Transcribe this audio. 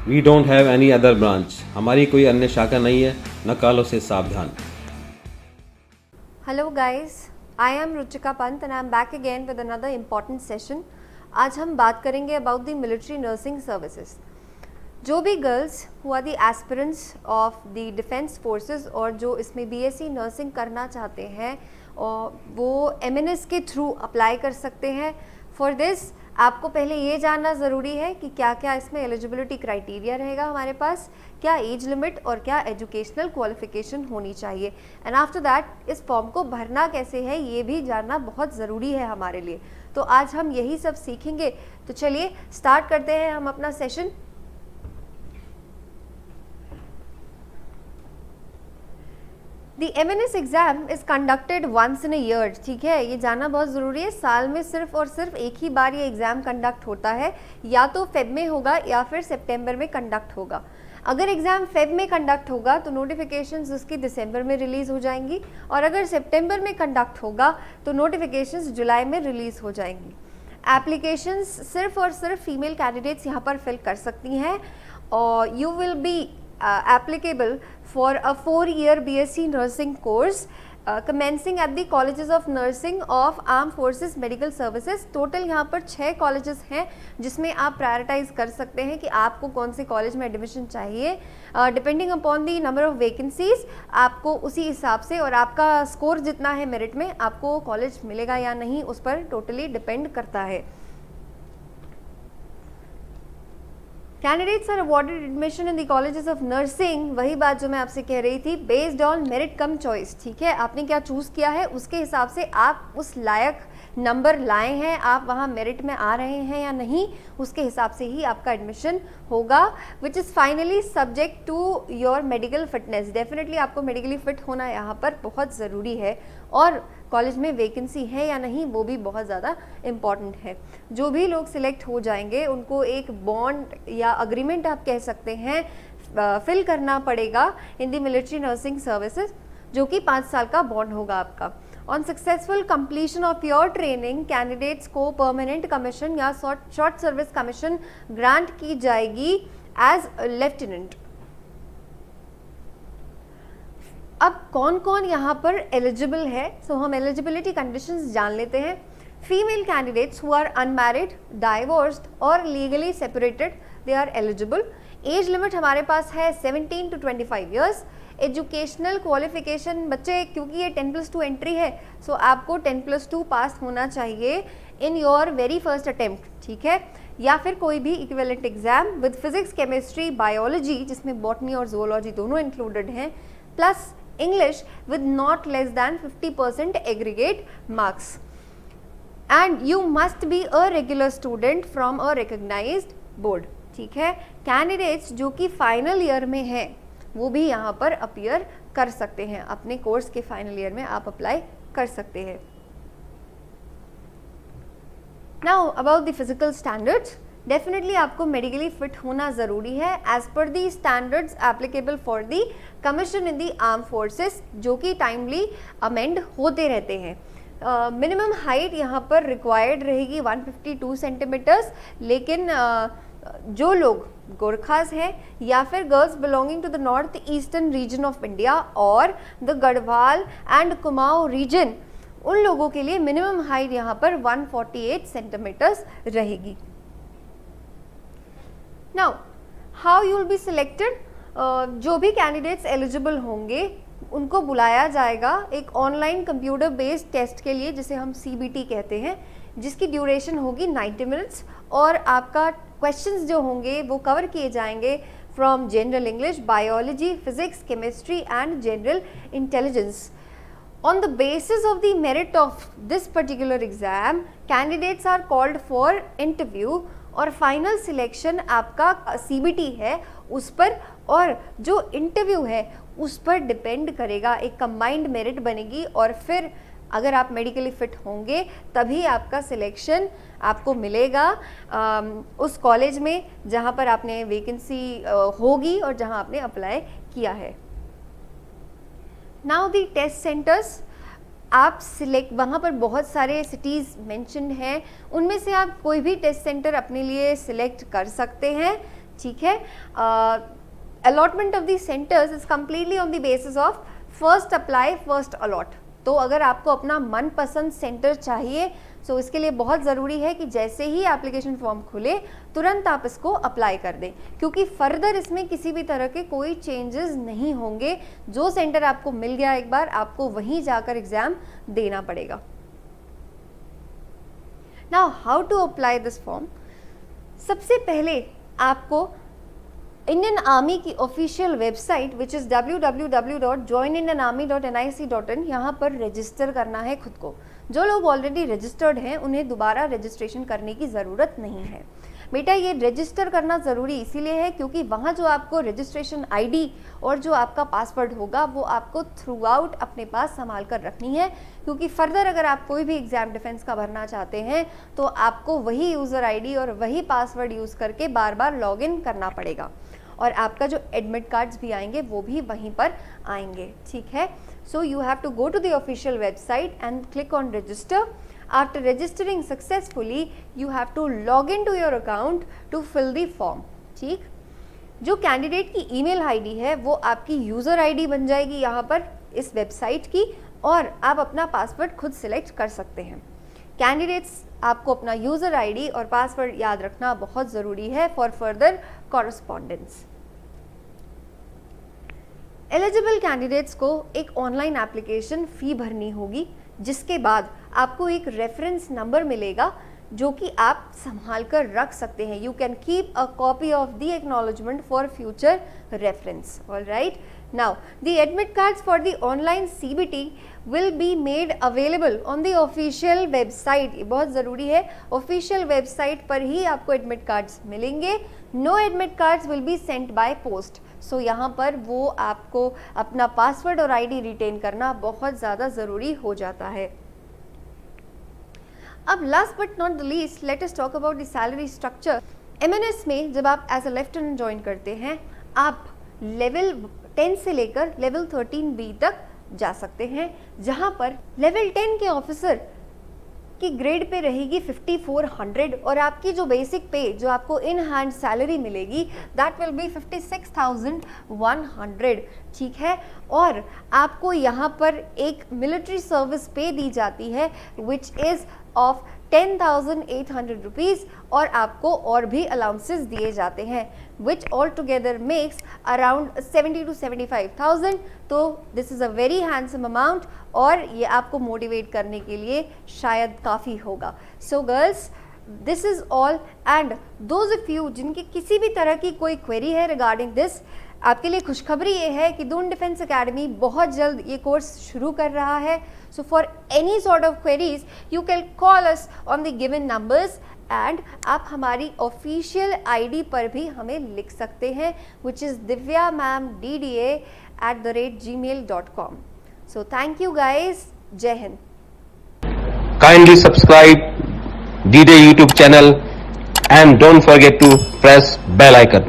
We don't have any other branch, हमारी कोई अन्य शाखा नहीं है, नकालों से सावधान। Hello guys, I am Ruchika Pant and I am back again with another important session. आज हम बात करेंगे about the military nursing services. जो भी girls who are the aspirants of the defence forces और जो इसमें बीएससी नर्सिंग करना चाहते हैं और वो एमएनएस के थ्रू अप्लाई कर सकते हैं। फॉर दिस आपको पहले ये जानना ज़रूरी है कि क्या क्या इसमें एलिजिबिलिटी क्राइटेरिया रहेगा हमारे पास, क्या एज लिमिट और क्या एजुकेशनल क्वालिफिकेशन होनी चाहिए, एंड आफ्टर दैट इस फॉर्म को भरना कैसे है ये भी जानना बहुत ज़रूरी है हमारे लिए। तो आज हम यही सब सीखेंगे। तो चलिए स्टार्ट करते हैं हम अपना session. The MNS exam is conducted once in a year. ठीक है, ये जानना बहुत ज़रूरी है। साल में सिर्फ और सिर्फ एक ही बार ये एग्ज़ाम कंडक्ट होता है, या तो फेब में होगा या फिर सितंबर में कंडक्ट होगा। अगर एग्ज़ाम फेब में कंडक्ट होगा तो नोटिफिकेशंस उसकी दिसंबर में रिलीज़ हो जाएंगी, और अगर सितंबर में कंडक्ट होगा तो नोटिफिकेशंस जुलाई में रिलीज़ हो जाएंगी। एप्लीकेशंस सिर्फ और सिर्फ फीमेल कैंडिडेट्स यहाँ पर फिल कर सकती हैं, और you will be applicable for a 4-year BSc nursing course commencing at the colleges of nursing of armed forces medical services। Total यहाँ पर 6 कॉलेजेस हैं जिसमें आप प्रायोरिटाइज कर सकते हैं कि आपको कौन से कॉलेज में एडमिशन चाहिए। Depending upon the number of vacancies आपको उसी हिसाब से और आपका स्कोर जितना है मेरिट में आपको कॉलेज मिलेगा या नहीं उस पर टोटली डिपेंड करता है। Candidates are awarded admission in the colleges of nursing, वही बात जो मैं आपसे कह रही थी, based on merit cum choice. ठीक है, आपने क्या चूज़ किया है उसके हिसाब से आप उस लायक नंबर लाए हैं, आप वहाँ मेरिट में आ रहे हैं या नहीं, उसके हिसाब से ही आपका एडमिशन होगा, which is finally subject to your medical fitness. Definitely आपको मेडिकली फिट होना यहाँ पर बहुत ज़रूरी है, और कॉलेज में वैकेंसी है या नहीं वो भी बहुत ज़्यादा इम्पॉर्टेंट है। जो भी लोग सिलेक्ट हो जाएंगे उनको एक बॉन्ड या अग्रीमेंट आप कह सकते हैं फिल करना पड़ेगा in the military nursing services, जो कि 5 साल का बॉन्ड होगा आपका। On successful completion of your training candidates को परमानेंट कमीशन या शॉर्ट सर्विस कमीशन ग्रांट की जाएगी एज लेफ्टिनेंट। अब कौन कौन यहाँ पर एलिजिबल है, सो हम एलिजिबिलिटी कंडीशंस जान लेते हैं। Female candidates who are unmarried, divorced और legally separated, they are eligible. Age limit हमारे पास है 17 to 25 ईयर्स। एजुकेशनल क्वालिफिकेशन बच्चे, क्योंकि ये 10+2 एंट्री है, सो आपको 10+2 पास होना चाहिए in your very first attempt. ठीक है, या फिर कोई भी equivalent exam with physics, chemistry, biology जिसमें बॉटनी और जोलॉजी दोनों इंक्लूडेड हैं, plus English with not less than 50% aggregate marks, and you must be a regular student from a recognized board। ठीक है, कैंडिडेट्स जो कि फाइनल ईयर में हैं वो भी यहाँ पर अपीयर कर सकते हैं, अपने कोर्स के फाइनल ईयर में आप अप्लाई कर सकते हैं। Now about the physical standards, definitely आपको मेडिकली फिट होना ज़रूरी है as per the standards applicable for the commission in the arm forces, जो कि टाइमली अमेंड होते रहते हैं। मिनिमम हाइट यहाँ पर रिक्वायर्ड रहेगी 152 सेंटीमीटर्स, लेकिन जो लोग गोरखास हैं या फिर girls belonging to the north eastern region of India और the Garhwal and Kumaon region, उन लोगों के लिए मिनिमम हाइट यहाँ पर 148 सेंटीमीटर्स रहेगी। Now how you will be selected, जो भी कैंडिडेट्स एलिजिबल होंगे उनको बुलाया जाएगा एक ऑनलाइन कंप्यूटर बेस्ड टेस्ट के लिए, जिसे हम CBT कहते हैं, जिसकी ड्यूरेशन होगी 90 मिनट्स, और आपका क्वेश्चंस जो होंगे वो कवर किए जाएंगे from general English, biology, physics, chemistry and general intelligence. On the basis of the merit of this particular exam, candidates are called for interview, और फाइनल सिलेक्शन आपका CBT है उस पर, और जो इंटरव्यू है उस पर डिपेंड करेगा, एक कंबाइंड मेरिट बनेगी, और फिर अगर आप मेडिकली फिट होंगे तभी आपका सिलेक्शन आपको मिलेगा उस कॉलेज में जहाँ पर आपने वैकेंसी होगी और जहाँ आपने अप्लाई किया है। नाउ दी टेस्ट सेंटर्स, आप सिलेक्ट, वहाँ पर बहुत सारे सिटीज़ मेंशन्ड हैं, उनमें से आप कोई भी टेस्ट सेंटर अपने लिए सिलेक्ट कर सकते हैं। ठीक है। Allotment of the centres is completely on the basis of first apply first allot. तो अगर आपको अपना मनपसंद सेंटर चाहिए तो इसके लिए बहुत ज़रूरी है कि जैसे ही एप्लीकेशन फॉर्म खुले तुरंत आप इसको अप्लाई कर दें, क्योंकि फर्दर इसमें किसी भी तरह के कोई चेंजेस नहीं होंगे। जो सेंटर आपको मिल गया एक बार, आपको वहीं जाकर एग्ज़ाम देना पड़ेगा। Now how to apply this form. सबसे पहले आपको इंडियन आर्मी की official website which is www.joinindianarmy.nic.in यहाँ पर रजिस्टर करना है खुद को। जो लोग ऑलरेडी रजिस्टर्ड हैं उन्हें दोबारा रजिस्ट्रेशन करने की ज़रूरत नहीं है। बेटा ये रजिस्टर करना ज़रूरी इसीलिए है क्योंकि वहाँ जो आपको रजिस्ट्रेशन आईडी और जो आपका पासवर्ड होगा वो आपको थ्रू आउट अपने पास संभाल कर रखनी है, क्योंकि फर्दर अगर आप कोई भी एग्ज़ाम डिफेंस का भरना चाहते हैं तो आपको वही यूज़र आईडी और वही पासवर्ड यूज़ करके बार बार लॉगिन करना पड़ेगा, और आपका जो एडमिट कार्ड्स भी आएंगे वो भी वहीं पर आएंगे। ठीक है। So you have to go to the official website and click on register. After registering successfully, you have to log into your account to fill the form। ठीक। जो कैंडिडेट की ईमेल आईडी है वो आपकी यूज़र आईडी बन जाएगी यहाँ पर इस वेबसाइट की, और आप अपना पासवर्ड खुद सिलेक्ट कर सकते हैं। कैंडिडेट्स आपको अपना यूज़र आईडी और पासवर्ड याद रखना बहुत ज़रूरी है for further correspondence. Eligible candidates को एक ऑनलाइन एप्लीकेशन फ़ी भरनी होगी, जिसके बाद आपको एक रेफरेंस नंबर मिलेगा जो कि आप संभाल कर रख सकते हैं। You can keep a copy of the acknowledgement for future reference. All right. Now the admit cards for the online CBT will be made available on the official website. ये बहुत ज़रूरी है, ऑफिशियल वेबसाइट पर ही आपको admit cards मिलेंगे। No admit cards will be sent by post. So यहाँ पर वो आपको अपना पासवर्ड और आईडी रिटेन करना बहुत ज़्यादा ज़रूरी हो जाता है। अब last but not the least, let us talk about the salary structure. MNS में जब आप एज अ लेफ्टिनेंट ज्वाइन करते हैं, आप लेवल 10 से लेकर लेवल 13B तक जा सकते हैं, जहाँ पर लेवल 10 के ऑफिसर की ग्रेड पे रहेगी 5400, और आपकी जो बेसिक पे जो आपको इन हैंड सैलरी मिलेगी दैट विल बी 56,100। ठीक है। और आपको यहाँ पर एक मिलिट्री सर्विस पे दी जाती है विच इज़ ऑफ 10,800 रुपीज़, और आपको और भी अलाउंसेस दिए जाते हैं which all together makes around 70 to 75,000। तो this is a very handsome amount, और ये आपको मोटिवेट करने के लिए शायद काफ़ी होगा। So girls, this is all, and those of you जिनकी किसी भी तरह की कोई क्वेरी है रिगार्डिंग दिस, आपके लिए खुशखबरी ये है कि दून डिफेंस एकेडमी बहुत जल्द ये कोर्स शुरू कर रहा है। So for any sort of queries you can call us on the given numbers, and आप हमारी ऑफिशियल आईडी पर भी हमें लिख सकते हैं which is divyamamdda@gmail.com। So thank you guys. जय Hind. Kindly subscribe D-Day YouTube channel and don't forget to press bell icon.